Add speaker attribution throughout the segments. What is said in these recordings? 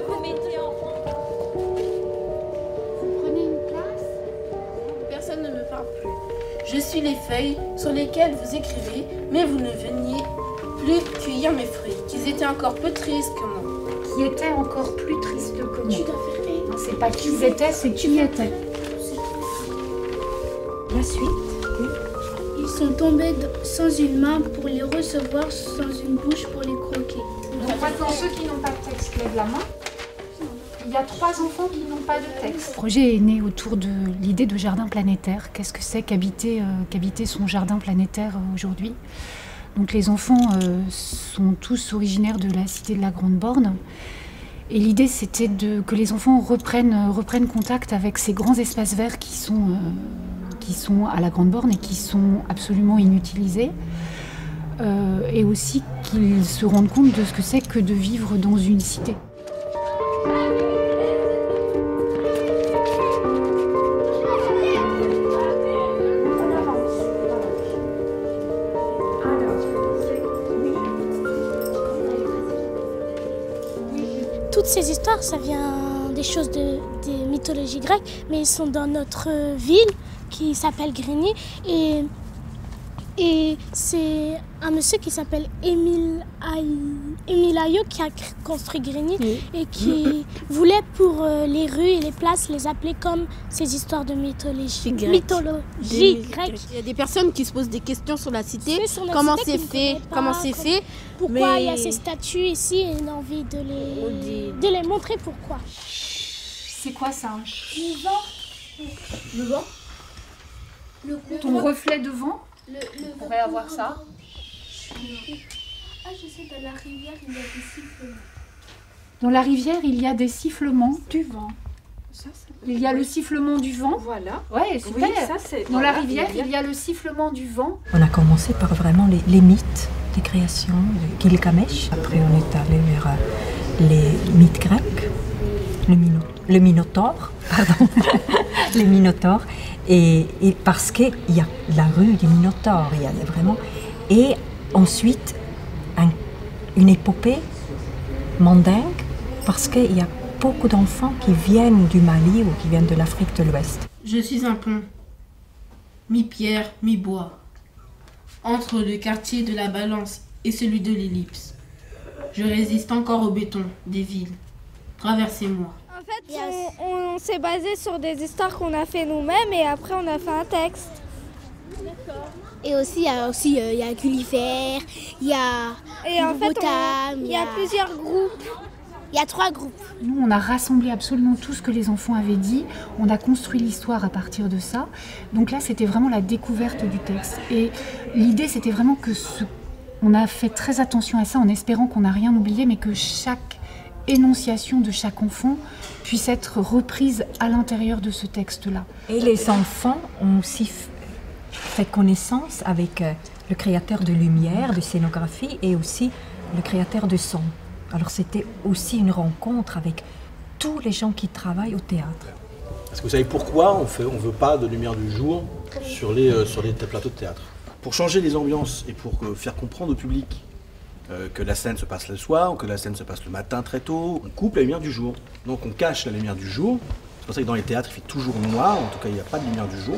Speaker 1: vous mettez en
Speaker 2: Vous prenez une place?
Speaker 3: Personne ne me parle plus. Je suis les feuilles sur lesquelles vous écrivez, mais vous ne veniez plus cueillir mes fruits, qu'ils étaient encore plus tristes que moi.
Speaker 2: Qui était encore plus triste que moi.
Speaker 3: Tu dois fermer.
Speaker 2: Non, c'est pas qu'ils étaient, c'est qui étaient. La suite. Oui.
Speaker 4: Ils sont tombés sans une main pour les recevoir, sans une bouche pour les croquer.
Speaker 2: Donc maintenant, ceux qui n'ont pas de texte, lèvent la main. Il y a 3 enfants qui n'ont pas de texte. Le projet est né autour de l'idée de jardin planétaire. Qu'est-ce que c'est qu'habiter son jardin planétaire aujourd'hui? Donc les enfants sont tous originaires de la cité de la Grande Borne. Et l'idée, c'était que les enfants reprennent contact avec ces grands espaces verts qui sont à la Grande Borne et qui sont absolument inutilisés. Et aussi qu'ils se rendent compte de ce que c'est que de vivre dans une cité.
Speaker 4: Toutes ces histoires, ça vient des choses des mythologies grecques, mais ils sont dans notre ville qui s'appelle Grigny. Et c'est un monsieur qui s'appelle Émile Ayo qui a construit Grigny et qui voulait pour les rues et les places les appeler comme ces histoires de mythologie grecque.
Speaker 3: Il y a des personnes qui se posent des questions sur la cité, comment c'est fait,
Speaker 4: pourquoi il y a ces statues ici et on a envie de les montrer pourquoi.
Speaker 2: C'est quoi ça?
Speaker 4: Le vent.
Speaker 3: Le vent.
Speaker 2: Ton reflet de vent?
Speaker 4: On
Speaker 2: pourrait avoir ça.
Speaker 4: Ah, je sais, dans la rivière, il y a des sifflements.
Speaker 2: Dans la rivière, il y a des sifflements du vent. Il y a le sifflement du vent.
Speaker 1: Voilà.
Speaker 2: Ouais, super.
Speaker 1: Oui, ça, c'est
Speaker 2: dans la rivière, il y a le sifflement du vent.
Speaker 5: On a commencé par vraiment les mythes des créations de Gilgamesh. Après, on est allé vers les mythes grecs, le Minotaure, pardon, les Minotaures. Et parce qu'il y a la rue des Minotaures, il y a vraiment... Et ensuite, une épopée mandingue, parce qu'il y a beaucoup d'enfants qui viennent du Mali ou qui viennent de l'Afrique de l'Ouest.
Speaker 3: Je suis un pont, mi-pierre, mi-bois, entre le quartier de la Balance et celui de l'Ellipse. Je résiste encore au béton des villes. Traversez-moi.
Speaker 6: En fait, on s'est basé sur des histoires qu'on a fait nous-mêmes et après on a fait un texte.
Speaker 4: D'accord. Et aussi, il y a Gulliver, il y a Hippopotame,
Speaker 6: il y a plusieurs groupes.
Speaker 4: Il y a 3 groupes.
Speaker 2: Nous, on a rassemblé absolument tout ce que les enfants avaient dit. On a construit l'histoire à partir de ça. Donc là, c'était vraiment la découverte du texte. Et l'idée, c'était vraiment que on a fait très attention à ça en espérant qu'on n'a rien oublié, mais que chaque énonciation de chaque enfant puisse être reprise à l'intérieur de ce texte-là.
Speaker 5: Et les enfants ont aussi fait connaissance avec le créateur de lumière, de scénographie et aussi le créateur de son. Alors c'était aussi une rencontre avec tous les gens qui travaillent au théâtre.
Speaker 7: Est-ce que vous savez pourquoi on ne veut pas de lumière du jour sur les plateaux de théâtre? Pour changer les ambiances et pour faire comprendre au public que la scène se passe le soir ou que la scène se passe le matin très tôt, on coupe la lumière du jour. Donc on cache la lumière du jour. C'est pour ça que dans les théâtres, il fait toujours noir, en tout cas il n'y a pas de lumière du jour,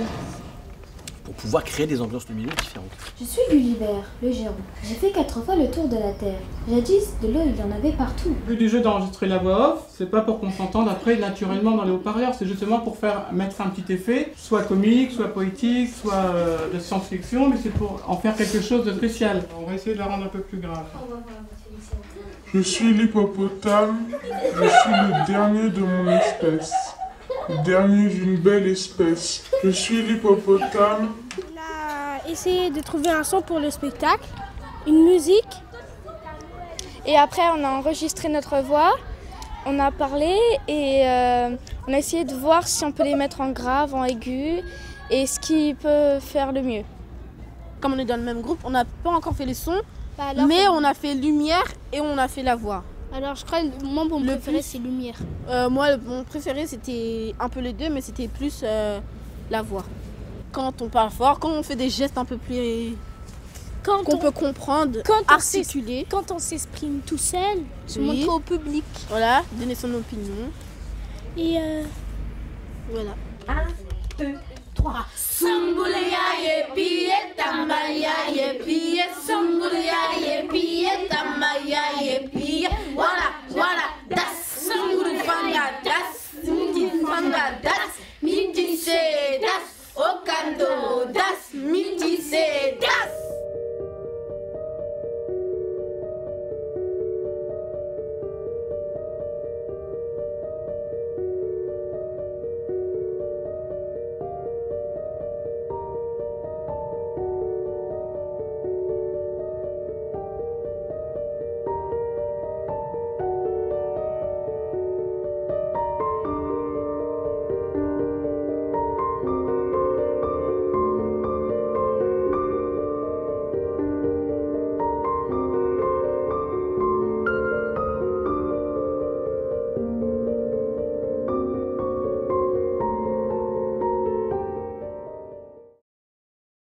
Speaker 7: pour pouvoir créer des ambiances lumineuses différentes.
Speaker 8: Je suis Gulliver, le géant. J'ai fait 4 fois le tour de la Terre. Jadis, de l'eau, il y en avait partout.
Speaker 9: Le but du jeu d'enregistrer la voix off, c'est pas pour qu'on s'entende après naturellement dans les haut-parleurs, c'est justement pour mettre un petit effet, soit comique, soit poétique, soit de science-fiction, mais c'est pour en faire quelque chose de spécial. On va essayer de la rendre un peu plus grave.
Speaker 10: Je suis l'hippopotame, je suis le dernier de mon espèce. Le dernier d'une belle espèce. Je suis l'hippopotame.
Speaker 4: On a essayé de trouver un son pour le spectacle, une musique.
Speaker 6: Et après, on a enregistré notre voix, on a parlé et on a essayé de voir si on peut les mettre en grave, en aigu et ce qui peut faire le mieux.
Speaker 3: Comme on est dans le même groupe, on n'a pas encore fait les sons, mais on a fait lumière et on a fait la voix.
Speaker 4: Alors je crois que moi mon préféré c'est lumière.
Speaker 3: Moi mon préféré c'était un peu les deux, mais c'était plus la voix. Quand on parle fort, quand on fait des gestes un peu plus qu'on peut comprendre, articuler.
Speaker 4: Quand on s'exprime tout seul, se
Speaker 3: Oui.
Speaker 4: montrer au public.
Speaker 3: Voilà, donner son opinion.
Speaker 4: Et
Speaker 3: Voilà.
Speaker 1: 1, 2, 3. Sambuleya ye piye tambaya ye